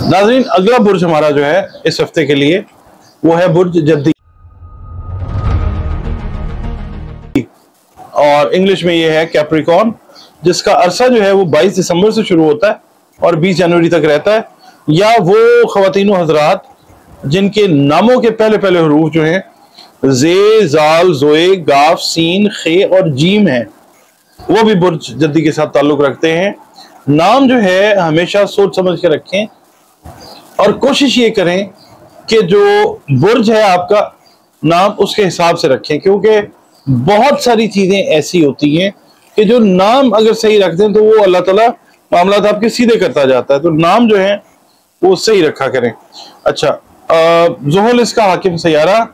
नाज़रीन, अगला बुर्ज हमारा जो है इस हफ्ते के लिए वो है बुर्ज जद्दी, और इंग्लिश में ये है कैप्रिकॉर्न, जिसका अरसा जो है वो 22 दिसंबर से शुरू होता है और 20 जनवरी तक रहता है। या वो ख़वातीन हज़रात जिनके नामों के पहले पहले हरूफ जो हैं ज़े, ज़ाल, ज़ोए, गाफ, सीन, खे और जीम है, वो भी बुर्ज जद्दी के साथ ताल्लुक रखते हैं। नाम जो है हमेशा सोच समझ के रखें और कोशिश ये करें कि जो बुर्ज है आपका नाम उसके हिसाब से रखें, क्योंकि बहुत सारी चीज़ें ऐसी होती हैं कि जो नाम अगर सही रख दें तो वो अल्लाह ताला मामलात आपके सीधे करता जाता है। तो नाम जो है वो सही रखा करें। अच्छा, ज़ुहल इसका हाकिम सैयारा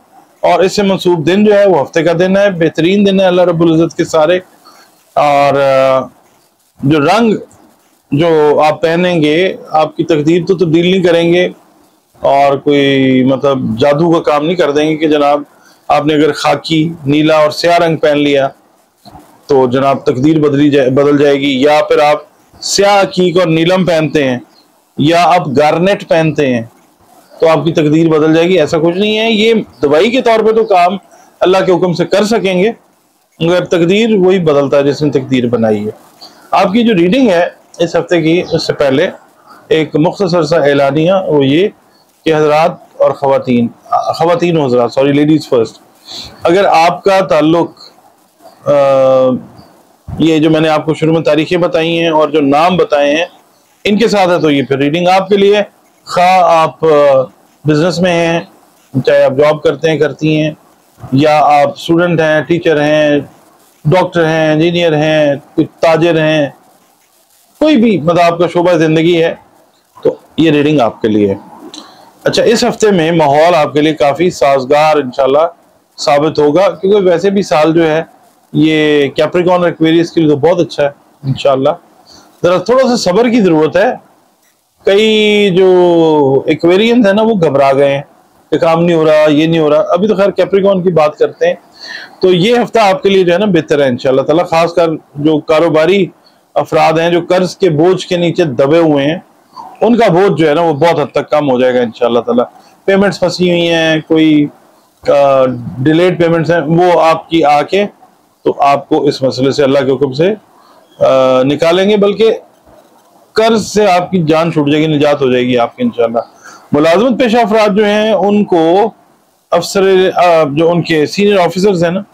और इससे मंसूब दिन जो है वो हफ्ते का दिन है, बेहतरीन दिन है अल्लाह रब्बुल इज़्ज़त के सारे। और जो रंग जो आप पहनेंगे आपकी तकदीर तो तब्दील नहीं करेंगे और कोई मतलब जादू का काम नहीं कर देंगे कि जनाब आपने अगर खाकी, नीला और स्याह रंग पहन लिया तो जनाब तकदीर बदल जाएगी, या फिर आप स्याह, अकीक और नीलम पहनते हैं या आप गार्नेट पहनते हैं तो आपकी तकदीर बदल जाएगी। ऐसा कुछ नहीं है। ये दवाई के तौर पे तो काम अल्लाह के हुक्म से कर सकेंगे, मगर तकदीर वही बदलता है जिसने तकदीर बनाई है। आपकी जो रीडिंग है इस हफ्ते की, उससे पहले एक मुख्तसर सा एलानिया, वो ये कि हजरात और ख़वातीन हजरात, सॉरी लेडीज़ फर्स्ट, अगर आपका ताल्लुक ये जो मैंने आपको शुरू में तारीखें बताई हैं और जो नाम बताए हैं इनके साथ है तो ये फिर रीडिंग आपके लिए। खा आप बिजनेस में हैं, चाहे आप जॉब करते हैं, करती हैं, या आप स्टूडेंट हैं, टीचर हैं, डॉक्टर हैं, इंजीनियर हैं, कुछ ताजिर हैं, कोई भी मतलब आपका शोबा ज़िंदगी है तो ये रीडिंग आपके लिए है। अच्छा, इस हफ्ते में माहौल आपके लिए काफ़ी साजगार इंशाल्लाह साबित होगा, क्योंकि वैसे भी साल जो है ये कैप्रिकॉर्न और एक्वेरियस के लिए तो बहुत अच्छा है इंशाल्लाह। ज़रा थोड़ा सा सब्र की ज़रूरत है। कई जो एक्वेरियंस है ना वो घबरा गए हैं कि काम नहीं हो रहा, ये नहीं हो रहा। अभी तो खैर कैप्रिकॉर्न की बात करते हैं। तो ये हफ्ता आपके लिए जो है ना बेहतर है इंशाल्लाह ताला। खासकर जो कारोबारी अफराद हैं जो कर्ज के बोझ के नीचे दबे हुए हैं, उनका बोझ जो है ना वो बहुत हद तक कम हो जाएगा इंशाल्लाह ताला। पेमेंट्स फंसी हुई हैं, कोई डिलेड पेमेंट्स हैं, वो आपकी आके तो आपको इस मसले से अल्लाह के हुक्म से निकालेंगे, बल्कि कर्ज से आपकी जान छूट जाएगी, निजात हो जाएगी आपकी इंशाल्लाह। मुलाजमत पेशा अफराद जो हैं उनको अफसर जो उनके सीनियर ऑफिसर्स हैं ना,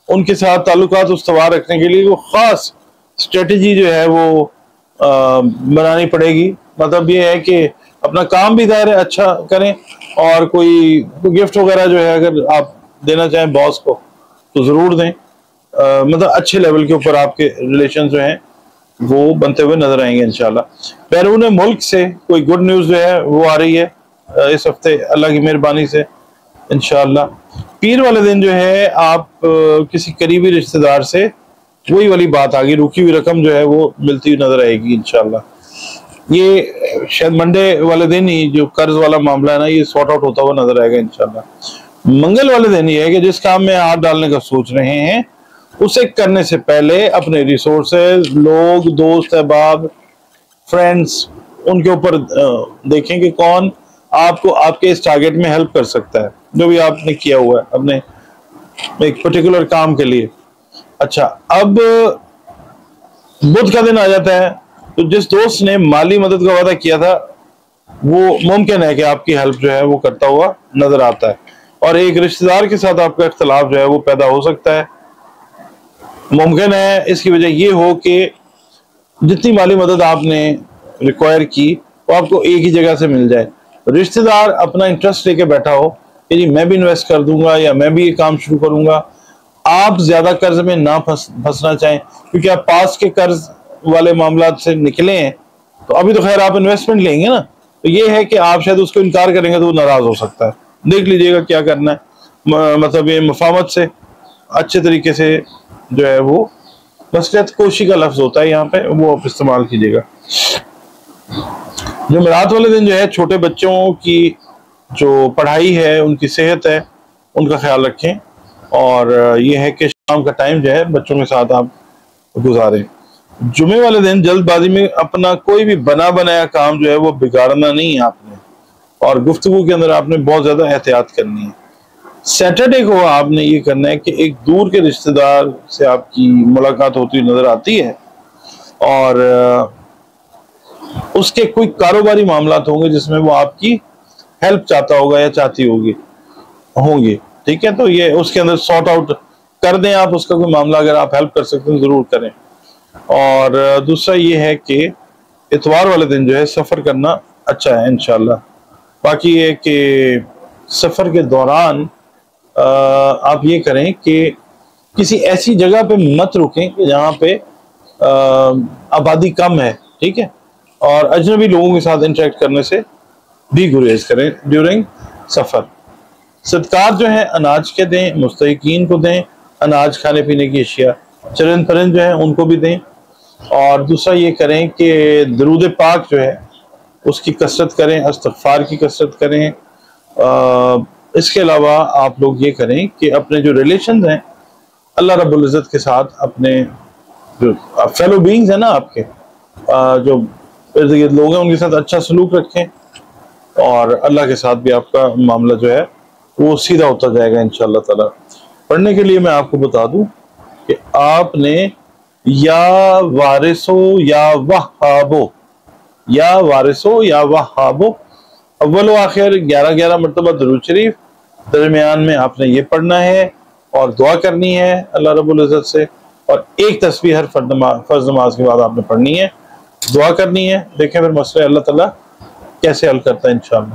उनके साथ ताल्लुकात उस्तवार रखने के लिए वो ख़ास स्ट्रेटजी जो है वो बनानी पड़ेगी। मतलब ये है कि अपना काम भी दायरे अच्छा करें और कोई गिफ्ट वगैरह जो है अगर आप देना चाहें बॉस को तो ज़रूर दें। मतलब अच्छे लेवल के ऊपर आपके रिलेशन जो हैं वो बनते हुए नजर आएंगे इंशाल्लाह। बैरून मुल्क से कोई गुड न्यूज़ जो है वो आ रही है इस हफ्ते अल्लाह की मेहरबानी से इंशाल्लाह। पीर वाले दिन जो है आप किसी करीबी रिश्तेदार से वही वाली बात आ गई, रुकी हुई रकम जो है वो मिलती हुई नजर आएगी इंशाल्लाह। ये शायद मंडे वाले दिन ही जो कर्ज वाला मामला है ना ये सॉर्ट आउट होता हुआ नजर आएगा इंशाल्लाह। मंगल वाले दिन ये है कि जिस काम में हाथ डालने का सोच रहे हैं उसे करने से पहले अपने रिसोर्सेज, लोग, दोस्त, अहबाब, फ्रेंड्स, उनके ऊपर देखें कि कौन आपको आपके इस टारगेट में हेल्प कर सकता है जो भी आपने किया हुआ है अपने एक पर्टिकुलर काम के लिए। अच्छा, अब बुध का दिन आ जाता है तो जिस दोस्त ने माली मदद का वादा किया था वो मुमकिन है कि आपकी हेल्प जो है वो करता हुआ नजर आता है, और एक रिश्तेदार के साथ आपका इख्तलाफ जो है वो पैदा हो सकता है। मुमकिन है इसकी वजह ये हो कि जितनी माली मदद आपने रिक्वायर की वो आपको एक ही जगह से मिल जाए। रिश्तेदार अपना इंटरेस्ट लेके बैठा हो कि जी मैं भी इन्वेस्ट कर दूंगा या मैं भी ये काम शुरू करूंगा। आप ज्यादा कर्ज में ना फंसना चाहें, क्योंकि आप पास के कर्ज वाले मामला से निकले हैं तो अभी तो खैर आप इन्वेस्टमेंट लेंगे ना, तो ये है कि आप शायद उसको इनकार करेंगे तो वो नाराज हो सकता है। देख लीजिएगा क्या करना है। मतलब ये मफामत से अच्छे तरीके से जो है वो मसलियत कोशी का लफ्ज होता है यहाँ पे, वो आप इस्तेमाल कीजिएगा। जुमेरात वाले दिन जो है छोटे बच्चों की जो पढ़ाई है, उनकी सेहत है, उनका ख्याल रखें, और ये है कि शाम का टाइम जो है बच्चों के साथ आप गुजारें। जुमे वाले दिन जल्दबाजी में अपना कोई भी बना बनाया काम जो है वो बिगाड़ना नहीं है आपने। اور گفتگو کے اندر آپ نے بہت زیادہ احتیاط کرنی ہے۔ سیٹرڈے کو آپ نے یہ کرنا ہے کہ ایک دور کے رشتہ دار سے آپ کی ملاقات ہوتی نظر آتی ہے، اور اس کے کوئی کاروباری معاملات ہوں گے جس میں وہ آپ کی ہیلپ چاہتا ہوگا یا چاہتی ہوں گی، ٹھیک ہے؟ تو یہ اس کے اندر سارٹ آؤٹ کر دیں آپ اس کا کوئی معاملہ، اگر آپ ہیلپ کر سکتے ہیں ضرور کریں۔ اور دوسرا یہ ہے کہ اتوار والے دن جو ہے سفر کرنا اچھا ہے انشاءاللہ۔ باقی یہ کہ سفر کے دوران آپ یہ کریں کہ کسی ایسی جگہ پہ مت رکیں کہ جہاں پہ آبادی کم ہے، ٹھیک ہے؟ اور اجنبی لوگوں کے ساتھ انٹریکٹ کرنے سے بھی گریز کریں ڈیورنگ سفر۔ صدقات جو ہیں اناج کے دیں، مستحقین کو دیں، اناج کھانے پینے کی اشیاء، چرند پرند جو ہیں ان کو بھی دیں۔ اور دوسرا یہ کریں کہ درود پاک جو ہے اس کی کثرت کریں، استغفار کی کثرت کریں۔ اس کے علاوہ آپ لوگ یہ کریں کہ اپنے جو ریلیشنز ہیں اللہ رب العزت کے ساتھ، اپنے جو فیلو بینگز ہیں نا آپ کے، جو ارد گرد لوگ ہیں ان کے ساتھ اچھا سلوک رکھیں، اور اللہ کے ساتھ بھی آپ کا معاملہ جو ہے وہ سیدھا ہوتا جائے گا انشاءاللہ تعالی۔ پڑھنے کے لیے میں آپ کو بتا دوں کہ آپ نے یا وارثو یا وہابو، یا وارثو یا وہابو، اول و آخر 11 مرتبہ درود شریف، درمیان میں آپ نے یہ پڑھنا ہے اور دعا کرنی ہے اللہ رب العزت سے، اور ایک تسبیح ہر فرض نماز کے بعد آپ نے پڑھنی ہے، دعا کرنی ہے۔ دیکھیں پھر مسئلہ اللہ تعالیٰ کیسے حل کرتا ہے انشاءاللہ۔